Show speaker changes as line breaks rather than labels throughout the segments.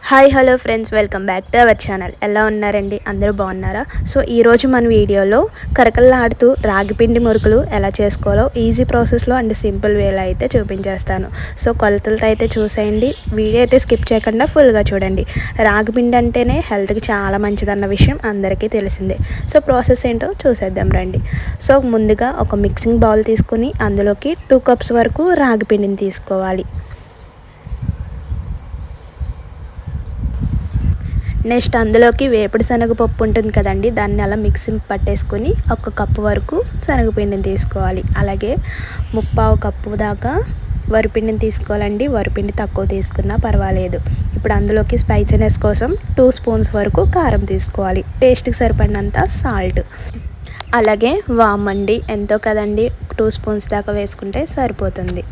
Hi hello friends, welcome back to our channel. ఎలా ఉన్నారండి? అందరూ బాగున్నారా? సో ఈరోజు మన వీడియోలో కరకల్లాడుతూ రాగిపిండి మురుకులు ఎలా చేసుకోవాలో ఈజీ ప్రాసెస్లో అండ్ సింపుల్ వేలో అయితే చూపించేస్తాను. సో కొలతలతో అయితే చూసేయండి, వీడియో అయితే స్కిప్ చేయకుండా ఫుల్గా చూడండి. రాగిపిండి అంటేనే హెల్త్కి చాలా మంచిదన్న విషయం అందరికీ తెలిసిందే. సో ప్రాసెస్ ఏంటో చూసేద్దాం రండి. సో ముందుగా ఒక మిక్సింగ్ బౌల్ తీసుకుని అందులోకి 2 కప్స్ వరకు రాగిపిండిని తీసుకోవాలి. నెక్స్ట్ అందులోకి వేపుడు శనగపప్పు ఉంటుంది కదండి, దాన్ని అలా మిక్సింగ్ పట్టేసుకొని 1 కప్పు వరకు శనగపిండిని తీసుకోవాలి. అలాగే 3/4 కప్పు దాకా వరిపిండిని తీసుకోవాలండి. వరిపిండి తక్కువ తీసుకున్నా పర్వాలేదు. ఇప్పుడు అందులోకి స్పైసీనెస్ కోసం 2 స్పూన్స్ వరకు కారం తీసుకోవాలి. టేస్ట్కి సరిపడినంత సాల్ట్, అలాగే వామ్ అండి, ఎంతో కదండి 2 స్పూన్స్ దాకా వేసుకుంటే సరిపోతుంది.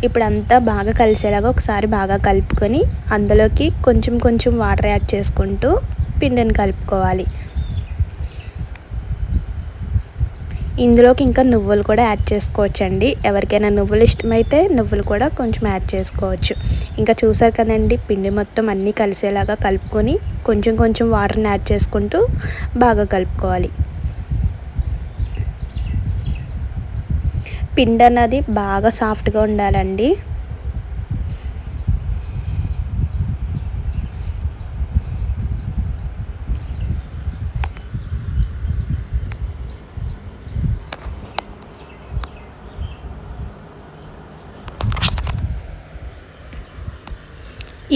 ఇప్పుడు అంతా బాగా కలిసేలాగా ఒకసారి బాగా కలుపుకొని అందులోకి కొంచెం కొంచెం వాటర్ యాడ్ చేసుకుంటూ పిండిని కలుపుకోవాలి. ఇందులోకి ఇంకా నువ్వులు కూడా యాడ్ చేసుకోవచ్చండి. ఎవరికైనా నువ్వులు ఇష్టమైతే నువ్వులు కూడా కొంచెం యాడ్ చేసుకోవచ్చు. ఇంకా చూసారు కదండి, పిండి మొత్తం అన్నీ కలిసేలాగా కలుపుకొని కొంచెం కొంచెం వాటర్ని యాడ్ చేసుకుంటూ బాగా కలుపుకోవాలి. పిండి అన్నది బాగా సాఫ్ట్గా ఉండాలండి.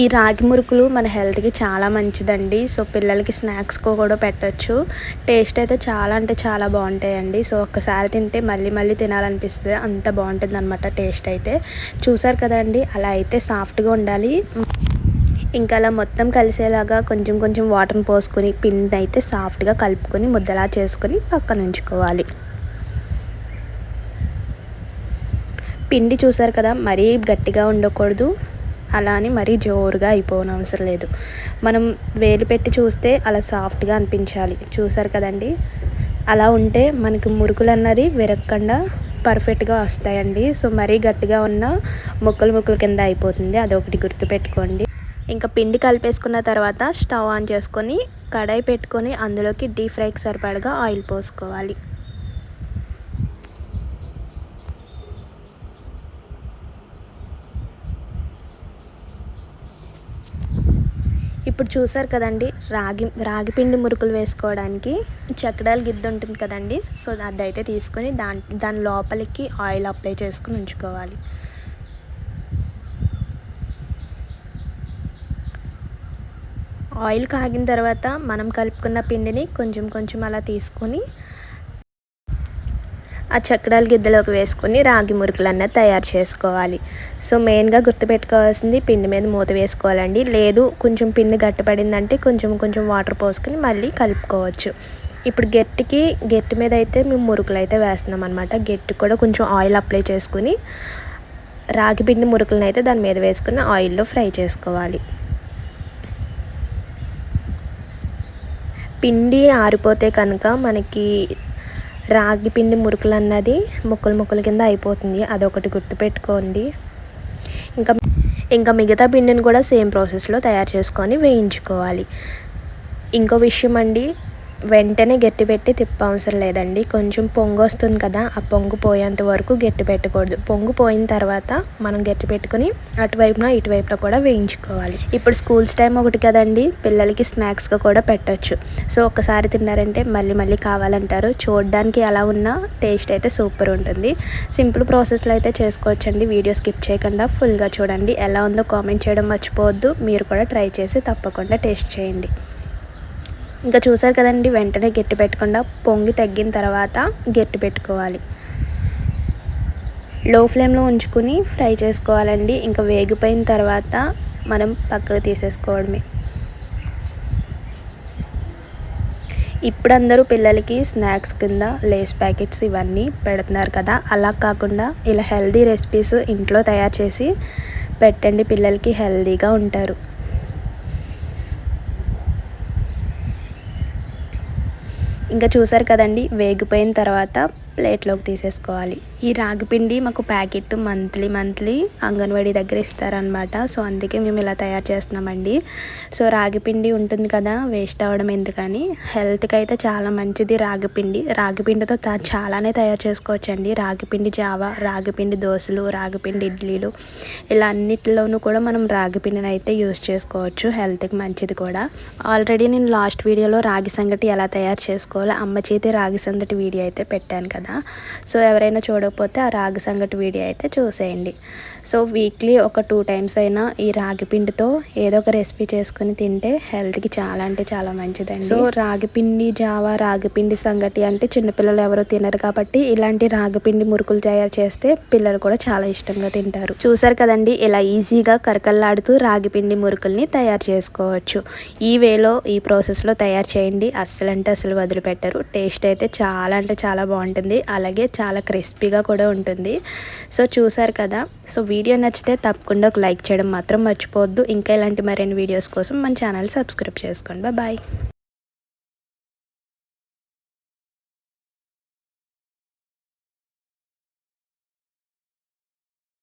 ఈ రాగి మురుకులు మన హెల్త్కి చాలా మంచిదండి. సో పిల్లలకి స్నాక్స్కో కూడా పెట్టచ్చు. టేస్ట్ అయితే చాలా అంటే చాలా బాగుంటాయండి. సో ఒక్కసారి తింటే మళ్ళీ మళ్ళీ తినాలనిపిస్తుంది, అంత బాగుంటుంది అనమాట టేస్ట్ అయితే. చూసారు కదండి, అలా అయితే సాఫ్ట్గా ఉండాలి. ఇంకా అలా మొత్తం కలిసేలాగా కొంచెం కొంచెం వాటర్ని పోసుకొని పిండి అయితే సాఫ్ట్గా కలుపుకొని ముద్దలా చేసుకొని పక్కన ఉంచుకోవాలి. పిండి చూసారు కదా, మరీ గట్టిగా ఉండకూడదు, అలా అని మరీ జోరుగా అయిపోనవసరం లేదు. మనం వేలు పెట్టి చూస్తే అలా సాఫ్ట్గా అనిపించాలి. చూసారు కదండి, అలా ఉంటే మనకి మురుకులు అన్నది విరగకుండా పర్ఫెక్ట్గా వస్తాయండి. సో మరీ గట్టిగా ఉన్న ముక్కలు ముక్కలు కింద అయిపోతుంది, అదొకటి గుర్తుపెట్టుకోండి. ఇంకా పిండి కలిపేసుకున్న తర్వాత స్టవ్ ఆన్ చేసుకొని కడాయి పెట్టుకొని అందులోకి డీప్ ఫ్రైకి సరిపడగా ఆయిల్ పోసుకోవాలి. ఇప్పుడు చూసారు కదండి, రాగిపిండి మురుకులు వేసుకోవడానికి చక్రాల గిద్ద ఉంటుంది కదండి, సో అదైతే తీసుకొని దాని లోపలికి ఆయిల్ అప్లై చేసుకుని ఉంచుకోవాలి. ఆయిల్ కాగిన తర్వాత మనం కలుపుకున్న పిండిని కొంచెం కొంచెం అలా తీసుకొని ఆ చక్రాల గిద్దలోకి వేసుకొని రాగి మురుకులు అన్నది తయారు చేసుకోవాలి. సో మెయిన్గా గుర్తుపెట్టుకోవాల్సింది పిండి మీద మూత వేసుకోవాలండి. లేదు కొంచెం పిండి గట్టిపడిందంటే కొంచెం కొంచెం వాటర్ పోసుకొని మళ్ళీ కలుపుకోవచ్చు. ఇప్పుడు గట్టి మీద అయితే మేము మురుకులు అయితే వేస్తున్నాం అనమాట. గట్టి కూడా కొంచెం ఆయిల్ అప్లై చేసుకుని రాగి పిండి మురుకులను అయితే దాని మీద వేసుకుని ఆయిల్లో ఫ్రై చేసుకోవాలి. పిండి ఆరిపోతే కనుక మనకి రాగి పిండి మురుకులు అన్నది ముక్కలు ముక్కల కింద అయిపోతుంది, అదొకటి గుర్తుపెట్టుకోండి. ఇంకా మిగతా పిండిని కూడా సేమ్ ప్రాసెస్లో తయారు చేసుకొని వేయించుకోవాలి. ఇంకో విషయం అండి, వెంటనే గట్టి పెట్టి తిప్పవసరం లేదండి. కొంచెం పొంగు వస్తుంది కదా, ఆ పొంగు పోయేంత వరకు గట్టి పెట్టకూడదు. పొంగు పోయిన తర్వాత మనం గట్టి పెట్టుకొని అటువైపున ఇటువైపున కూడా వేయించుకోవాలి. ఇప్పుడు స్కూల్స్ టైం ఒకటి కదండి, పిల్లలకి స్నాక్స్గా కూడా పెట్టచ్చు. సో ఒక్కసారి తిన్నారంటే మళ్ళీ మళ్ళీ కావాలంటారు. చూడడానికి ఎలా ఉన్నా టేస్ట్ అయితే సూపర్ ఉంటుంది. సింపుల్ ప్రాసెస్లో అయితే చేసుకోవచ్చండి. వీడియో స్కిప్ చేయకుండా ఫుల్గా చూడండి. ఎలా ఉందో కామెంట్ చేయడం మర్చిపోవద్దు. మీరు కూడా ట్రై చేసి తప్పకుండా టేస్ట్ చేయండి. ఇంకా చూసారు కదండి, వెంటనే గట్టి పెట్టకుండా పొంగి తగ్గిన తర్వాత గట్టి పెట్టుకోవాలి. లో ఫ్లేమ్లో ఉంచుకుని ఫ్రై చేసుకోవాలండి. ఇంకా వేగిపోయిన తర్వాత మనం పక్కకు తీసేసుకోవడమే. ఇప్పుడు అందరూ పిల్లలకి స్నాక్స్ కింద లేస్ ప్యాకెట్స్ ఇవన్నీ పెడుతున్నారు కదా, అలా కాకుండా ఇలా హెల్దీ రెసిపీస్ ఇంట్లో తయారు చేసి పెట్టండి, పిల్లలకి హెల్దీగా ఉంటారు. ఇంకా చూసారు కదండి, వేగిపోయిన తర్వాత ప్లేట్లోకి తీసేసుకోవాలి. ఈ రాగిపిండి మాకు ప్యాకెట్ మంత్లీ అంగన్వాడీ దగ్గర ఇస్తారనమాట. సో అందుకే మేము ఇలా తయారు చేస్తున్నామండి. సో రాగిపిండి ఉంటుంది కదా, వేస్ట్ అవ్వడం ఎందుకని, హెల్త్కి అయితే చాలా మంచిది రాగిపిండి. రాగిపిండితో చాలానే తయారు చేసుకోవచ్చండి. రాగిపిండి జావా, రాగిపిండి దోశలు, రాగిపిండి ఇడ్లీలు, ఇలా అన్నిటిలోనూ కూడా మనం రాగిపిండిని అయితే యూస్ చేసుకోవచ్చు. హెల్త్కి మంచిది కూడా. ఆల్రెడీ నేను లాస్ట్ వీడియోలో రాగి సంగటి ఎలా తయారు చేసుకోవాలో అమ్మ చేతి రాగి సంగటి వీడియో అయితే పెట్టాను కదా. సో ఎవరైనా చూడకపోతే ఆ రాగి సంగటి వీడియో అయితే చూసేయండి. సో వీక్లీ ఒక 2 times అయినా ఈ రాగి పిండితో ఏదో ఒక రెసిపీ చేసుకుని తింటే హెల్త్కి చాలా అంటే చాలా మంచిదండి. సో రాగిపిండి జావా, రాగిపిండి సంగటి అంటే చిన్నపిల్లలు ఎవరో తినరు కాబట్టి ఇలాంటి రాగిపిండి మురుకులు తయారు చేస్తే పిల్లలు కూడా చాలా ఇష్టంగా తింటారు. చూసారు కదండి, ఇలా ఈజీగా కరకల్లాడుతూ రాగిపిండి మురుకుల్ని తయారు చేసుకోవచ్చు. ఈ వేలో ఈ ప్రాసెస్లో తయారు చేయండి, అస్సలు అంటే అసలు వదిలిపెట్టరు. టేస్ట్ అయితే చాలా అంటే చాలా బాగుంటుంది, అలాగే చాలా క్రిస్పీగా కూడా ఉంటుంది. సో చూసారు కదా. సో వీడియో నచ్చితే తప్పకుండా ఒక లైక్ చేయడం మాత్రం మర్చిపోవద్దు. ఇంకా ఇలాంటి మరిన్ని వీడియోస్ కోసం మన ఛానల్ సబ్స్క్రైబ్ చేసుకోండి. బాయ్.